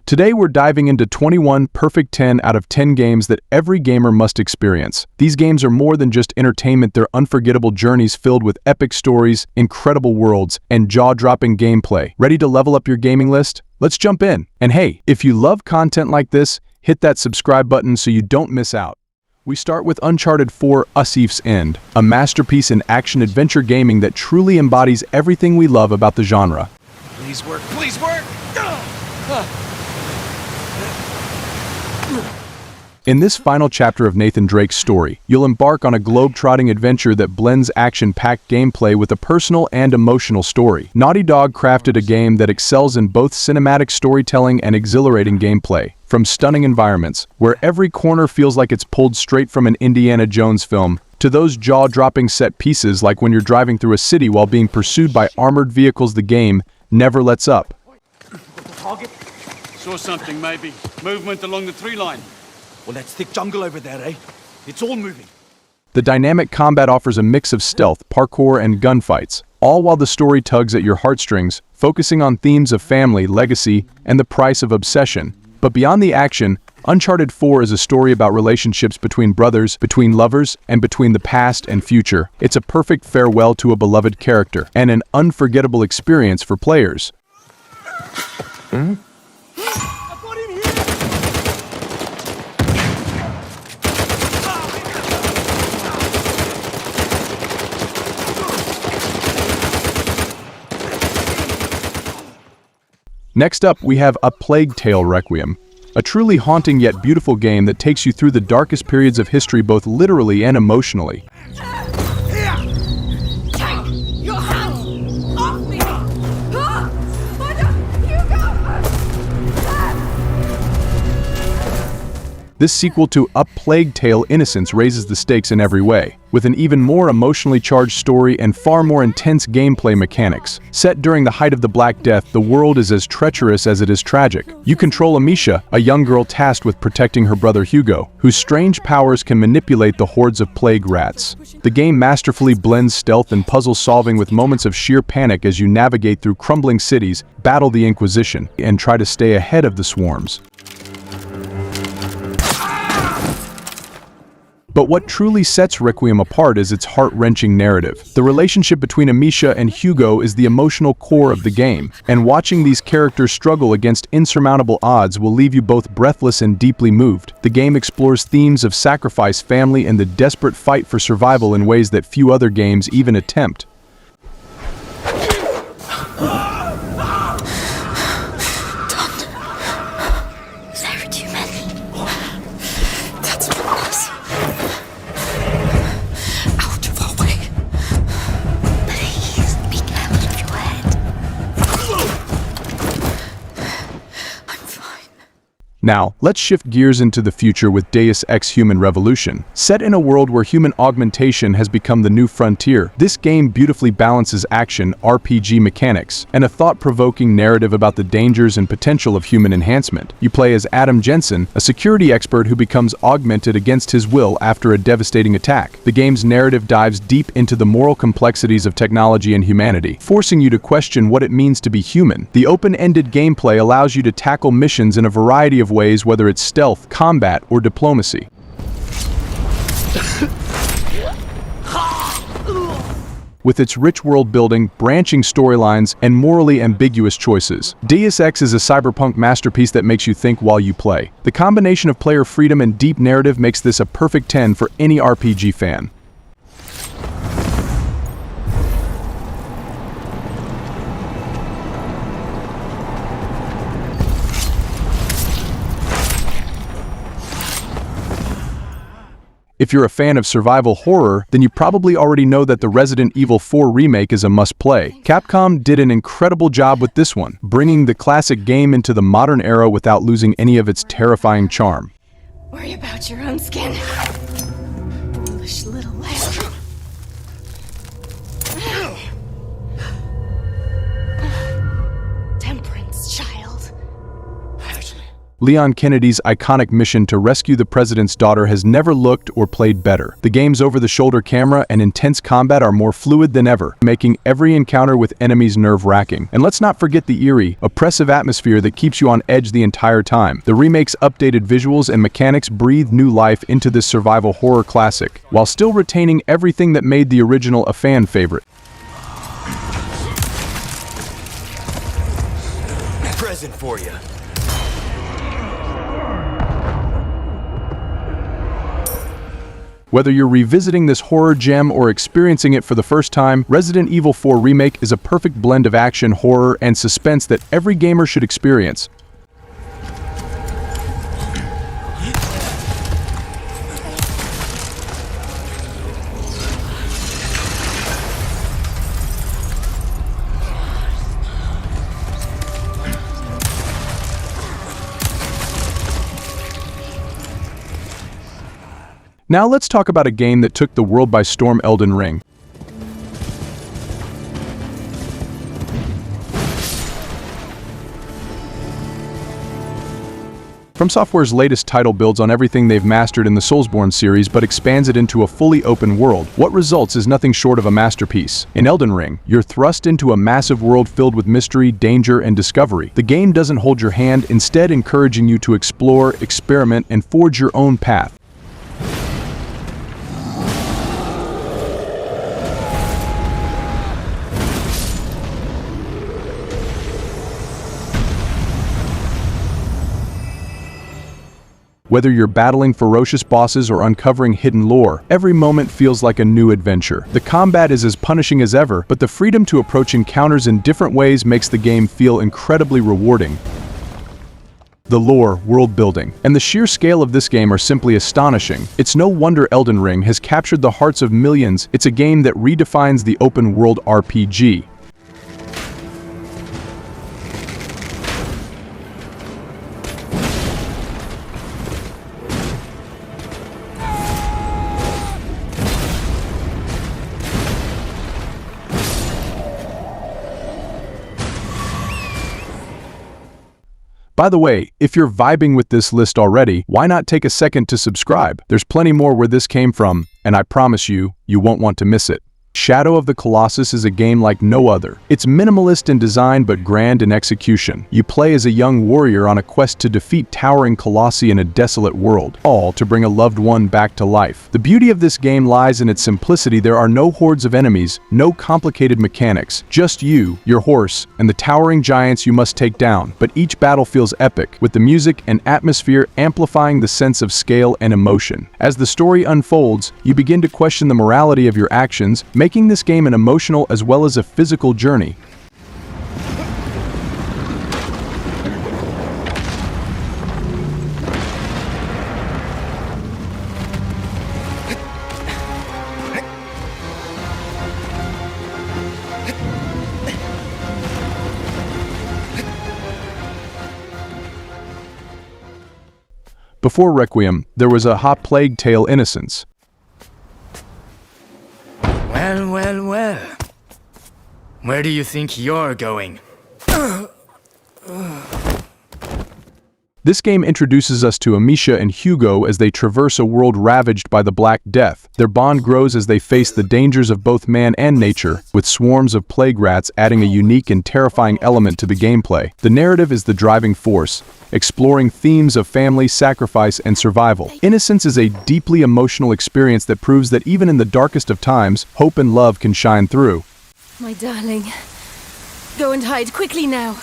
Today we're diving into 21 perfect 10 out of 10 games that every gamer must experience. These games are more than just entertainment, they're unforgettable journeys filled with epic stories, incredible worlds, and jaw-dropping gameplay. Ready to level up your gaming list? Let's jump in. And hey, if you love content like this, hit that subscribe button so you don't miss out. We start with Uncharted 4: A Thief's End, a masterpiece in action-adventure gaming that truly embodies everything we love about the genre. Please work, please work! In this final chapter of Nathan Drake's story, you'll embark on a globe-trotting adventure that blends action-packed gameplay with a personal and emotional story. Naughty Dog crafted a game that excels in both cinematic storytelling and exhilarating gameplay. From stunning environments, where every corner feels like it's pulled straight from an Indiana Jones film, to those jaw-dropping set pieces like when you're driving through a city while being pursued by armored vehicles, the game never lets up. Target? Saw something, maybe. Movement along the tree line. Well, that thick jungle over there, eh? It's all moving. The dynamic combat offers a mix of stealth, parkour, and gunfights, all while the story tugs at your heartstrings, focusing on themes of family, legacy, and the price of obsession. But beyond the action, Uncharted 4 is a story about relationships between brothers, between lovers, and between the past and future. It's a perfect farewell to a beloved character, and an unforgettable experience for players. Next up, we have A Plague Tale: Requiem, a truly haunting yet beautiful game that takes you through the darkest periods of history both literally and emotionally. Take your hands off me! This sequel to A Plague Tale: Innocence raises the stakes in every way, with an even more emotionally charged story and far more intense gameplay mechanics. Set during the height of the Black Death, the world is as treacherous as it is tragic. You control Amisha, a young girl tasked with protecting her brother Hugo, whose strange powers can manipulate the hordes of plague rats. The game masterfully blends stealth and puzzle solving with moments of sheer panic as you navigate through crumbling cities, battle the Inquisition, and try to stay ahead of the swarms. But what truly sets Requiem apart is its heart-wrenching narrative. The relationship between Amisha and Hugo is the emotional core of the game, and watching these characters struggle against insurmountable odds will leave you both breathless and deeply moved. The game explores themes of sacrifice, family, and the desperate fight for survival in ways that few other games even attempt. Now, let's shift gears into the future with Deus Ex: Human Revolution. Set in a world where human augmentation has become the new frontier, this game beautifully balances action, RPG mechanics, and a thought-provoking narrative about the dangers and potential of human enhancement. You play as Adam Jensen, a security expert who becomes augmented against his will after a devastating attack. The game's narrative dives deep into the moral complexities of technology and humanity, forcing you to question what it means to be human. The open-ended gameplay allows you to tackle missions in a variety of ways, whether it's stealth, combat, or diplomacy. With its rich world building, branching storylines, and morally ambiguous choices, Deus Ex is a cyberpunk masterpiece that makes you think while you play. The combination of player freedom and deep narrative makes this a perfect 10 for any RPG fan. If you're a fan of survival horror, then you probably already know that the Resident Evil 4 remake is a must-play. Capcom did an incredible job with this one, bringing the classic game into the modern era without losing any of its terrifying charm. Worry about your own skin. Foolish little lamb. Temperance, child. Leon Kennedy's iconic mission to rescue the president's daughter has never looked or played better. The game's over-the-shoulder camera and intense combat are more fluid than ever, making every encounter with enemies nerve-wracking. And let's not forget the eerie, oppressive atmosphere that keeps you on edge the entire time. The remake's updated visuals and mechanics breathe new life into this survival horror classic, while still retaining everything that made the original a fan favorite. Present for you. Whether you're revisiting this horror gem or experiencing it for the first time, Resident Evil 4 Remake is a perfect blend of action, horror, and suspense that every gamer should experience. Now let's talk about a game that took the world by storm: Elden Ring. From Software's latest title builds on everything they've mastered in the Soulsborne series but expands it into a fully open world. What results is nothing short of a masterpiece. In Elden Ring, you're thrust into a massive world filled with mystery, danger, and discovery. The game doesn't hold your hand, instead encouraging you to explore, experiment, and forge your own path. Whether you're battling ferocious bosses or uncovering hidden lore, every moment feels like a new adventure. The combat is as punishing as ever, but the freedom to approach encounters in different ways makes the game feel incredibly rewarding. The lore, world building, and the sheer scale of this game are simply astonishing. It's no wonder Elden Ring has captured the hearts of millions. It's a game that redefines the open world RPG. By the way, if you're vibing with this list already, why not take a second to subscribe? There's plenty more where this came from, and I promise you, you won't want to miss it. Shadow of the Colossus is a game like no other. It's minimalist in design but grand in execution. You play as a young warrior on a quest to defeat towering colossi in a desolate world, all to bring a loved one back to life. The beauty of this game lies in its simplicity. There are no hordes of enemies, no complicated mechanics, just you, your horse, and the towering giants you must take down. But each battle feels epic, with the music and atmosphere amplifying the sense of scale and emotion. As the story unfolds, you begin to question the morality of your actions, making this game an emotional as well as a physical journey. Before Requiem, there was a hot plague tale, Innocence. Well. Where do you think you're going? This game introduces us to Amicia and Hugo as they traverse a world ravaged by the Black Death. Their bond grows as they face the dangers of both man and nature, with swarms of plague rats adding a unique and terrifying element to the gameplay. The narrative is the driving force, exploring themes of family, sacrifice, and survival. Innocence is a deeply emotional experience that proves that even in the darkest of times, hope and love can shine through. My darling. Go and hide quickly now.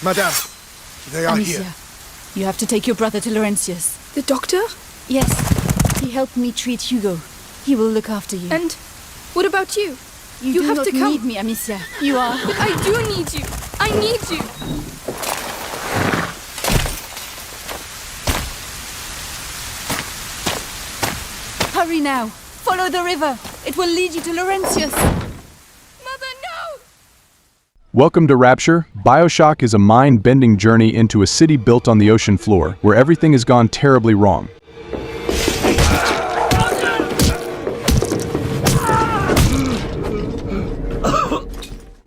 Madame, they are Amicia, here. you have to take your brother to Laurentius. The doctor? Yes, he helped me treat Hugo. He will look after you. And what about you? you you do have not to come. need me, Amicia. You are. But I do need you. I need you. Hurry now. Follow the river. It will lead you to Laurentius. Mother, no! Welcome to Rapture. Bioshock is a mind-bending journey into a city built on the ocean floor, where everything has gone terribly wrong.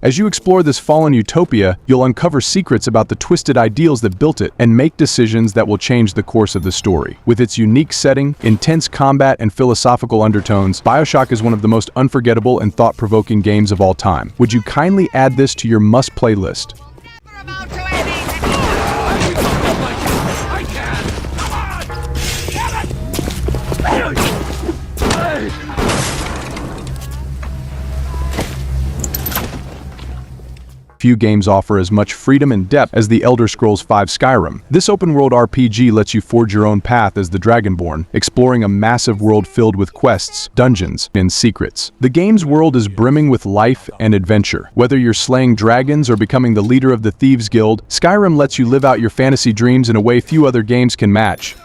As you explore this fallen utopia, you'll uncover secrets about the twisted ideals that built it and make decisions that will change the course of the story. With its unique setting, intense combat, and philosophical undertones, Bioshock is one of the most unforgettable and thought-provoking games of all time. Would you kindly add this to your must-play list? Few games offer as much freedom and depth as the Elder Scrolls V Skyrim. This open-world RPG lets you forge your own path as the Dragonborn, exploring a massive world filled with quests, dungeons, and secrets. The game's world is brimming with life and adventure. Whether you're slaying dragons or becoming the leader of the Thieves Guild, Skyrim lets you live out your fantasy dreams in a way few other games can match.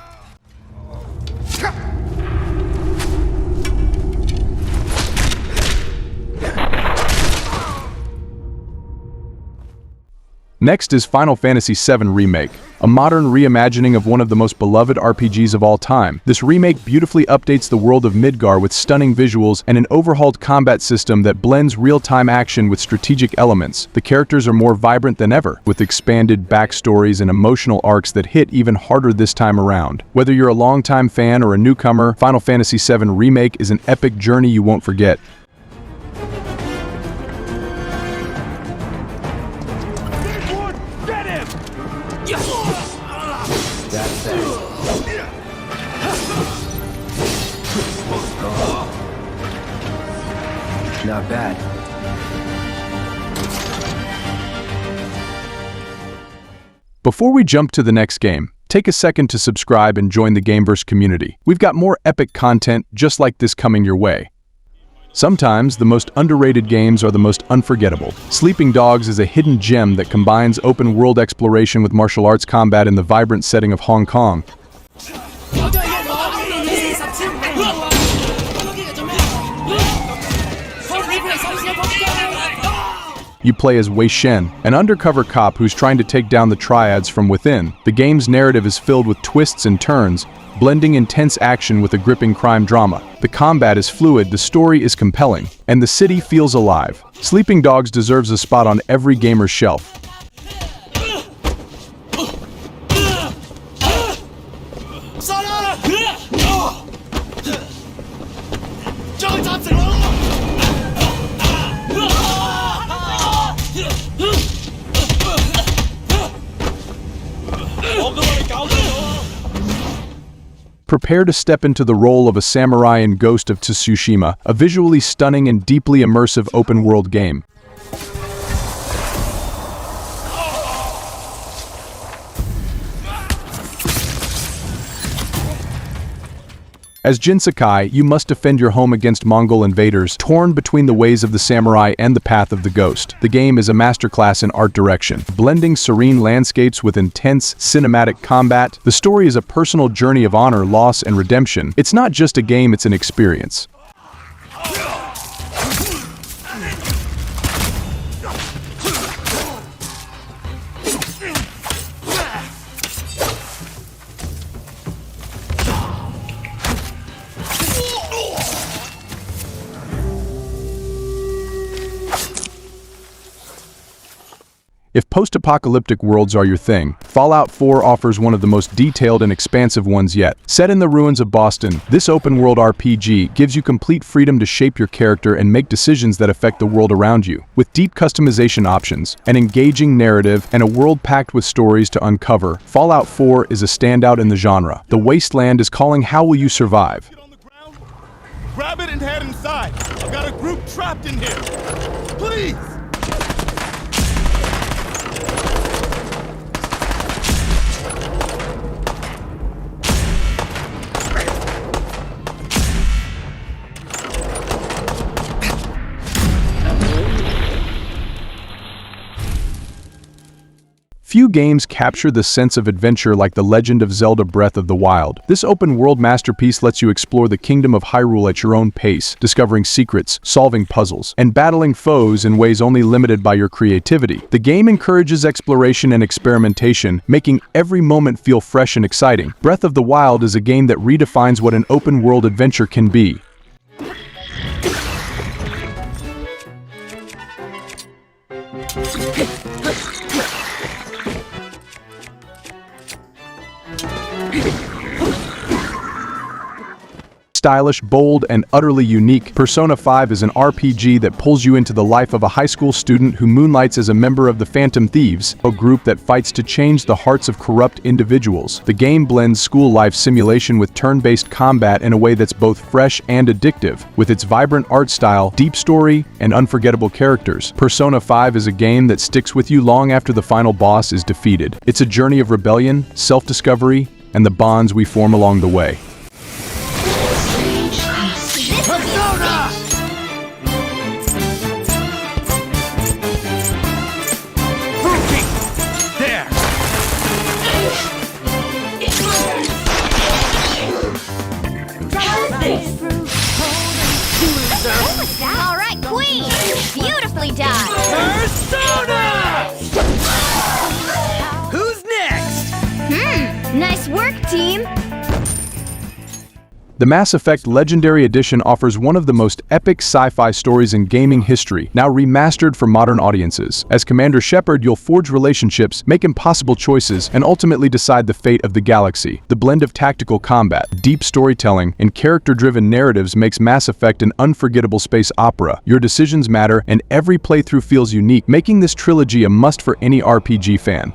Next is Final Fantasy VII Remake, a modern reimagining of one of the most beloved RPGs of all time. This remake beautifully updates the world of Midgar with stunning visuals and an overhauled combat system that blends real-time action with strategic elements. The characters are more vibrant than ever, with expanded backstories and emotional arcs that hit even harder this time around. Whether you're a longtime fan or a newcomer, Final Fantasy VII Remake is an epic journey you won't forget. Not bad. Before we jump to the next game, take a second to subscribe and join the Gameverse community. We've got more epic content just like this coming your way. Sometimes, the most underrated games are the most unforgettable. Sleeping Dogs is a hidden gem that combines open-world exploration with martial arts combat in the vibrant setting of Hong Kong. You play as Wei Shen, an undercover cop who's trying to take down the triads from within. The game's narrative is filled with twists and turns, blending intense action with a gripping crime drama. The combat is fluid, the story is compelling, and the city feels alive. Sleeping Dogs deserves a spot on every gamer's shelf. Prepare to step into the role of a samurai in Ghost of Tsushima, a visually stunning and deeply immersive open-world game. As Jin Sakai, you must defend your home against Mongol invaders, torn between the ways of the samurai and the path of the ghost. The game is a masterclass in art direction, blending serene landscapes with intense, cinematic combat. The story is a personal journey of honor, loss, and redemption. It's not just a game, it's an experience. If post-apocalyptic worlds are your thing, Fallout 4 offers one of the most detailed and expansive ones yet. Set in the ruins of Boston, this open-world RPG gives you complete freedom to shape your character and make decisions that affect the world around you. With deep customization options, an engaging narrative, and a world packed with stories to uncover, Fallout 4 is a standout in the genre. The wasteland is calling. How will you survive? Get on the ground, grab it and head inside. I've got a group trapped in here. Please! Few games capture the sense of adventure like The Legend of Zelda Breath of the Wild. This open-world masterpiece lets you explore the kingdom of Hyrule at your own pace, discovering secrets, solving puzzles, and battling foes in ways only limited by your creativity. The game encourages exploration and experimentation, making every moment feel fresh and exciting. Breath of the Wild is a game that redefines what an open-world adventure can be. Stylish, bold, and utterly unique, Persona 5 is an RPG that pulls you into the life of a high school student who moonlights as a member of the Phantom Thieves, a group that fights to change the hearts of corrupt individuals. The game blends school life simulation with turn-based combat in a way that's both fresh and addictive. With its vibrant art style, deep story, and unforgettable characters, Persona 5 is a game that sticks with you long after the final boss is defeated. It's a journey of rebellion, self-discovery, and the bonds we form along the way. All right, Queen! Beautifully done! Persona! Who's next? Nice work, team! The Mass Effect Legendary Edition offers one of the most epic sci-fi stories in gaming history, now remastered for modern audiences. As Commander Shepard, you'll forge relationships, make impossible choices, and ultimately decide the fate of the galaxy. The blend of tactical combat, deep storytelling, and character-driven narratives makes Mass Effect an unforgettable space opera. Your decisions matter, and every playthrough feels unique, making this trilogy a must for any RPG fan.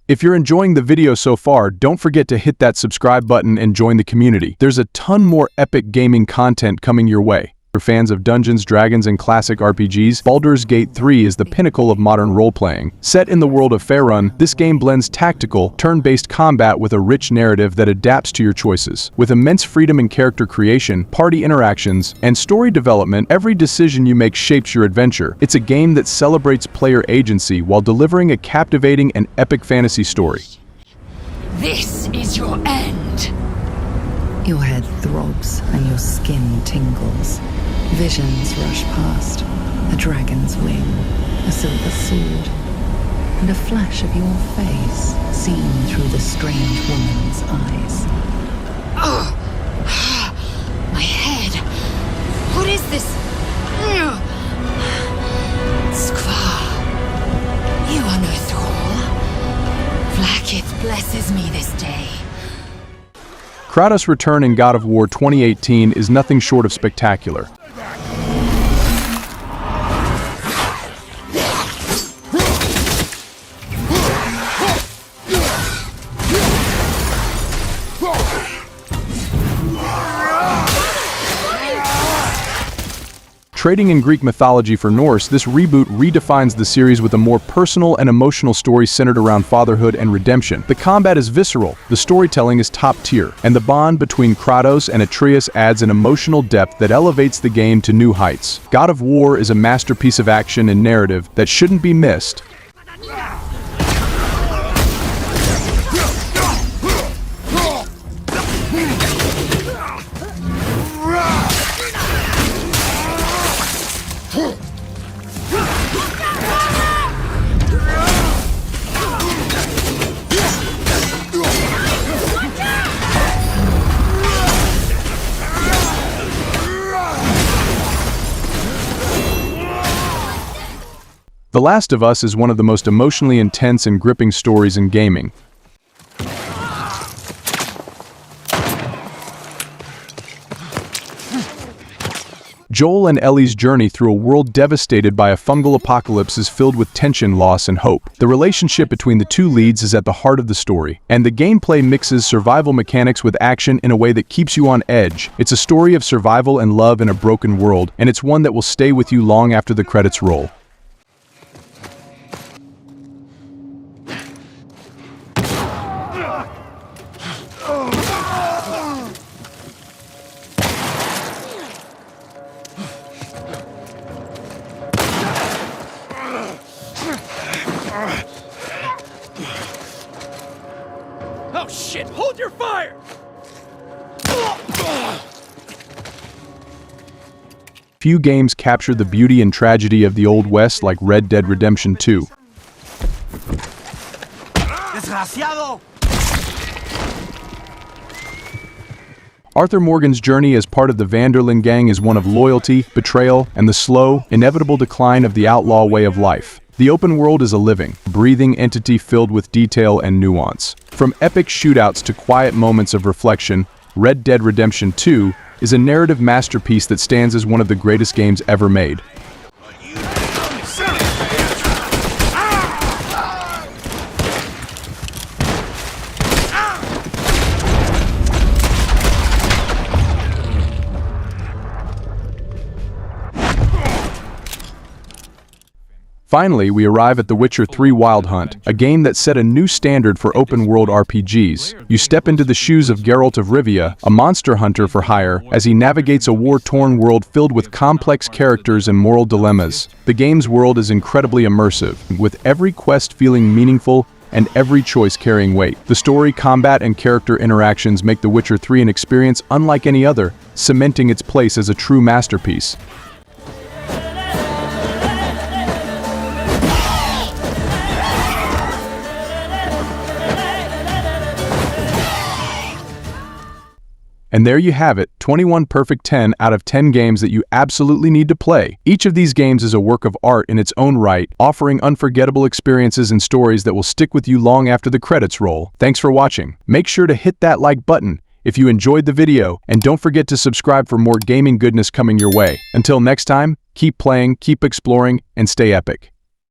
If you're enjoying the video so far, don't forget to hit that subscribe button and join the community. There's a ton more epic gaming content coming your way. For fans of Dungeons, Dragons, and classic RPGs, Baldurs Gate 3 is the pinnacle of modern role-playing. Set in the world of Faerun, this game blends tactical, turn-based combat with a rich narrative that adapts to your choices. With immense freedom in character creation, party interactions, and story development, every decision you make shapes your adventure. It's a game that celebrates player agency while delivering a captivating and epic fantasy story. This is your end. Your head throbs and your skin tingles. Visions rush past. A dragon's wing, a silver sword, and a flash of your face seen through the strange woman's eyes. Oh, my head. What is this? Skvar, you are no thrall. Vlaakith blesses me this day. Kratos' return in God of War 2018 is nothing short of spectacular. Trading in Greek mythology for Norse, this reboot redefines the series with a more personal and emotional story centered around fatherhood and redemption. The combat is visceral, the storytelling is top tier, and the bond between Kratos and Atreus adds an emotional depth that elevates the game to new heights. God of War is a masterpiece of action and narrative that shouldn't be missed. The Last of Us is one of the most emotionally intense and gripping stories in gaming. Joel and Ellie's journey through a world devastated by a fungal apocalypse is filled with tension, loss, and hope. The relationship between the two leads is at the heart of the story, and the gameplay mixes survival mechanics with action in a way that keeps you on edge. It's a story of survival and love in a broken world, and it's one that will stay with you long after the credits roll. Oh shit, hold your fire! Few games capture the beauty and tragedy of the Old West like Red Dead Redemption 2. Desgraciado! Arthur Morgan's journey as part of the Vanderlyn gang is one of loyalty, betrayal, and the slow, inevitable decline of the outlaw way of life. The open world is a living, breathing entity filled with detail and nuance. From epic shootouts to quiet moments of reflection, Red Dead Redemption 2 is a narrative masterpiece that stands as one of the greatest games ever made. Finally, we arrive at The Witcher 3 Wild Hunt, a game that set a new standard for open-world RPGs. You step into the shoes of Geralt of Rivia, a monster hunter for hire, as he navigates a war-torn world filled with complex characters and moral dilemmas. The game's world is incredibly immersive, with every quest feeling meaningful and every choice carrying weight. The story, combat, and character interactions make The Witcher 3 an experience unlike any other, cementing its place as a true masterpiece. And there you have it, 21 perfect 10 out of 10 games that you absolutely need to play. Each of these games is a work of art in its own right, offering unforgettable experiences and stories that will stick with you long after the credits roll. Thanks for watching. Make sure to hit that like button if you enjoyed the video, and don't forget to subscribe for more gaming goodness coming your way. Until next time, keep playing, keep exploring, and stay epic.